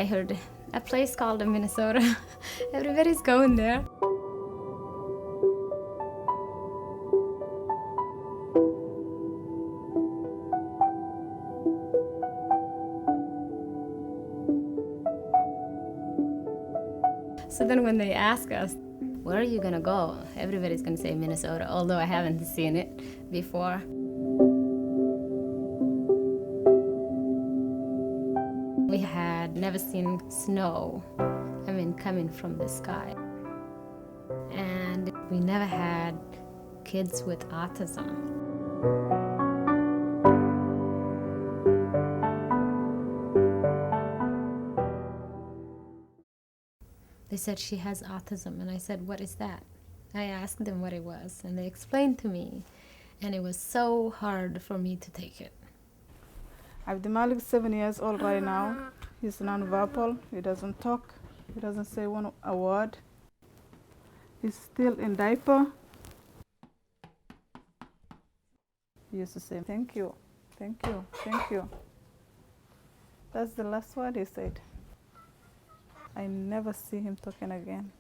I heard a place called Minnesota. Everybody's going there. So then when they ask us, where are you gonna go? Everybody's gonna say Minnesota, although I haven't seen it before. We had never seen snow, coming from the sky. And we never had kids with autism. They said she has autism, and I said, what is that? I asked them what it was, and they explained to me, and it was so hard for me to take it. Abdimalik is 7 years old right now. He's non-verbal. He doesn't talk. He doesn't say a word. He's still in diaper. He used to say, thank you, thank you, thank you. That's the last word he said. I never see him talking again.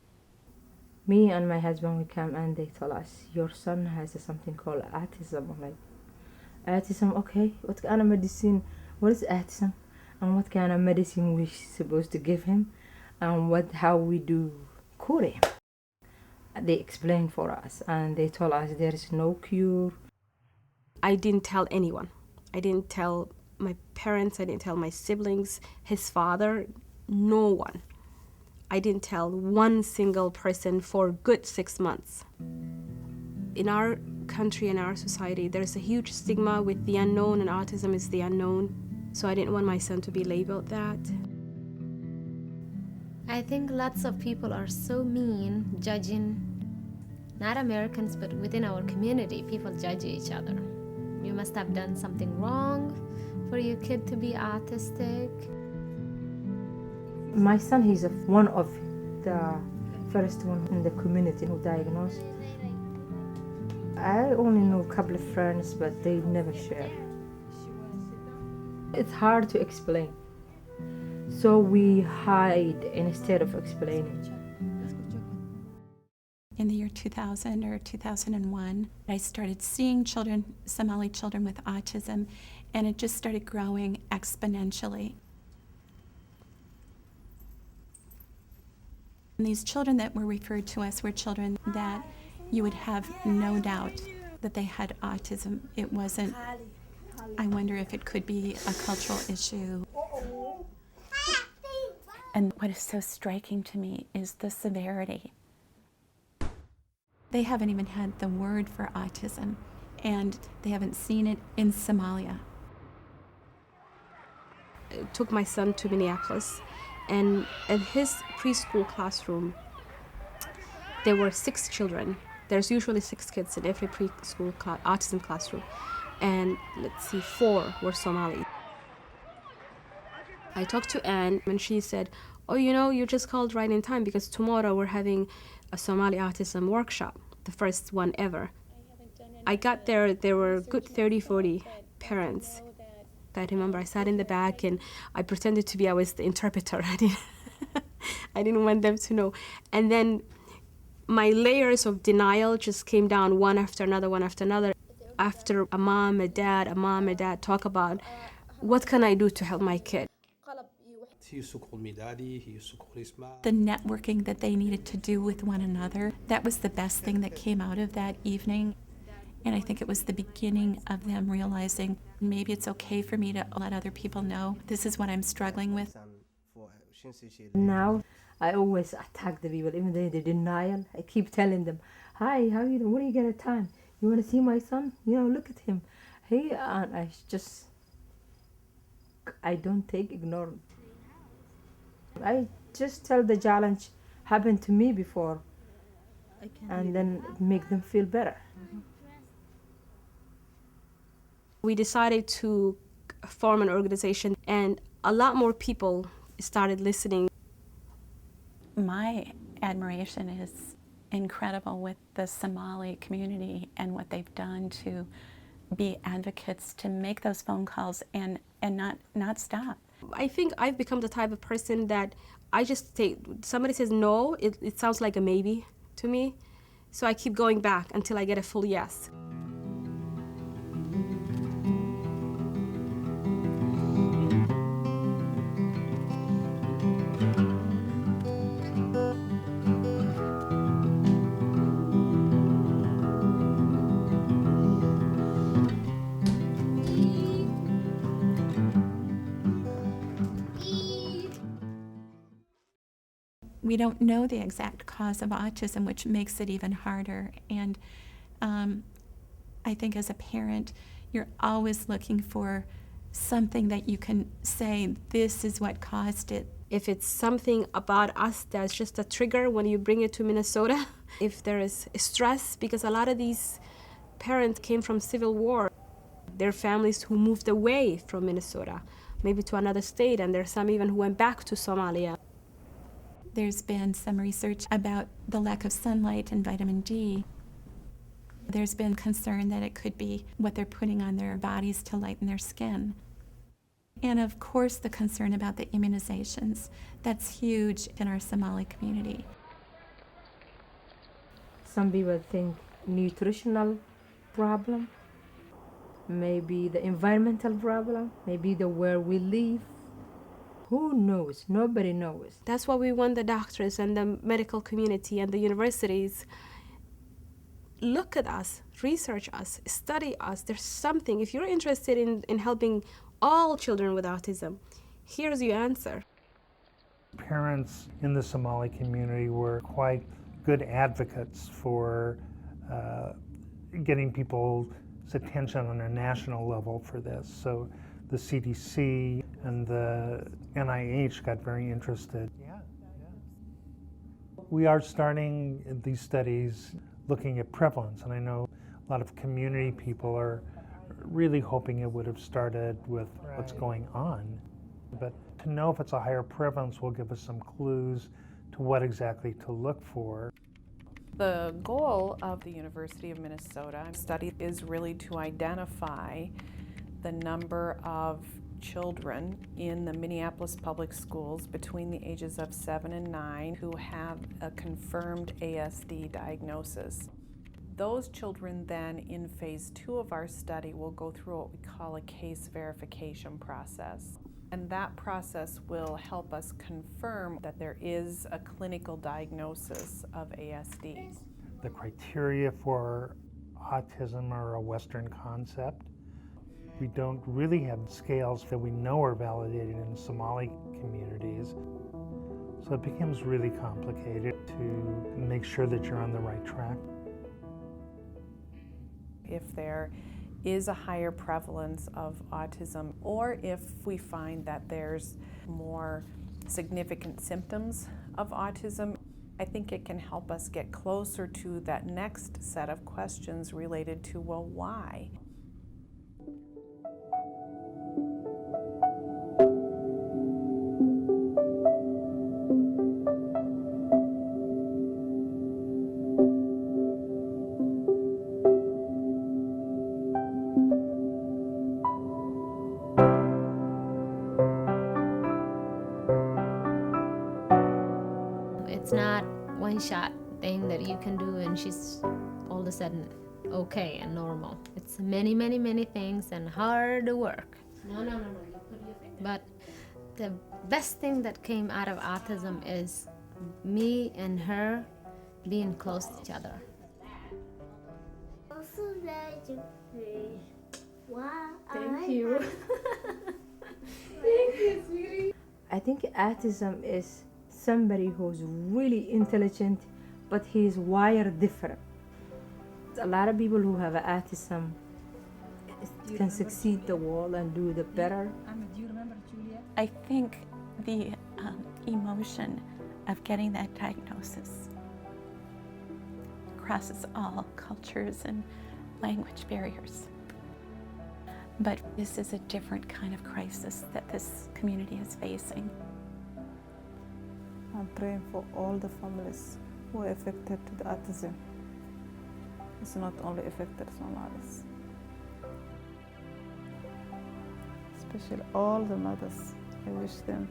Me and my husband, we come and they told us, your son has something called autism. I'm like, autism, okay, what kind of medicine, what is autism? And what kind of medicine we supposed to give him? And how we do cure him? They explained for us and they told us there is no cure. I didn't tell anyone. I didn't tell my parents, I didn't tell my siblings, his father, no one. I didn't tell one single person for a good 6 months. In our country, in our society, there's a huge stigma with the unknown, and autism is the unknown. So I didn't want my son to be labeled that. I think lots of people are so mean, judging, not Americans, but within our community, people judge each other. You must have done something wrong for your kid to be autistic. My son, he's one of the first one in the community who diagnosed. I only know a couple of friends, but they never share. It's hard to explain. So we hide instead of explaining. In the year 2000 or 2001, I started seeing children, Somali children with autism, and it just started growing exponentially. And these children that were referred to us were children that you would have no doubt that they had autism. It wasn't, I wonder if it could be a cultural issue. And what is so striking to me is the severity. They haven't even had the word for autism, and they haven't seen it in Somalia. I took my son to Minneapolis, and in his preschool classroom, there were 6 children. There's usually 6 kids in every preschool autism classroom, and 4 were Somali. I talked to Anne, and she said, oh, you just called right in time because tomorrow we're having a Somali autism workshop, the first one ever. I got there were good 30, 40 parents. I remember I sat in the back and I pretended to be, I was the interpreter. I didn't want them to know. And then my layers of denial just came down one after another, one after another. After a mom, a dad talk about, what can I do to help my kid? He used to call me daddy, he used to call his mom. The networking that they needed to do with one another, that was the best thing that came out of that evening. And I think it was the beginning of them realizing maybe it's okay for me to let other people know this is what I'm struggling with. Now, I always attack the people, even though they denial. I keep telling them, hi, how you doing? When do you get a time? You want to see my son? Look at him. Hey, and I don't take ignorance. I just tell the challenge happened to me before, and then make them feel better. We decided to form an organization, and a lot more people started listening. My admiration is incredible with the Somali community and what they've done to be advocates, to make those phone calls and not stop. I think I've become the type of person that I just take, somebody says no, it sounds like a maybe to me. So I keep going back until I get a full yes. We don't know the exact cause of autism, which makes it even harder. And I think as a parent, you're always looking for something that you can say, this is what caused it. If it's something about us that's just a trigger when you bring it to Minnesota, if there is stress, because a lot of these parents came from civil war. There are families who moved away from Minnesota, maybe to another state, and there's some even who went back to Somalia. There's been some research about the lack of sunlight and vitamin D. There's been concern that it could be what they're putting on their bodies to lighten their skin. And of course, the concern about the immunizations. That's huge in our Somali community. Some people think nutritional problem, maybe the environmental problem, maybe the where we live. Who knows? Nobody knows. That's why we want the doctors and the medical community and the universities. Look at us, research us, study us. There's something. If you're interested in helping all children with autism, here's your answer. Parents in the Somali community were quite good advocates for getting people's attention on a national level for this. So the CDC and the NIH got very interested. We are starting these studies looking at prevalence, and I know a lot of community people are really hoping it would have started with what's going on. But to know if it's a higher prevalence will give us some clues to what exactly to look for. The goal of the University of Minnesota study is really to identify the number of children in the Minneapolis public schools between the ages of 7 and 9 who have a confirmed ASD diagnosis. Those children then in phase 2 of our study will go through what we call a case verification process. And that process will help us confirm that there is a clinical diagnosis of ASD. The criteria for autism are a Western concept. We don't really have scales that we know are validated in Somali communities. So it becomes really complicated to make sure that you're on the right track. If there is a higher prevalence of autism, or if we find that there's more significant symptoms of autism, I think it can help us get closer to that next set of questions related to, well, why? It's not one shot thing that you can do and she's all of a sudden okay and normal. It's many, many, many things and hard work. No. You put your finger. But the best thing that came out of autism is me and her being close to each other. Thank you. Thank you, sweetie. I think autism is somebody who's really intelligent, but he's wired different. A lot of people who have autism can succeed the world and do the better. I think the emotion of getting that diagnosis crosses all cultures and language barriers. But this is a different kind of crisis that this community is facing. I'm praying for all the families who are affected to the autism. It's not only affected Somalis, especially all the mothers I wish them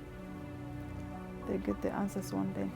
they get the answers one day.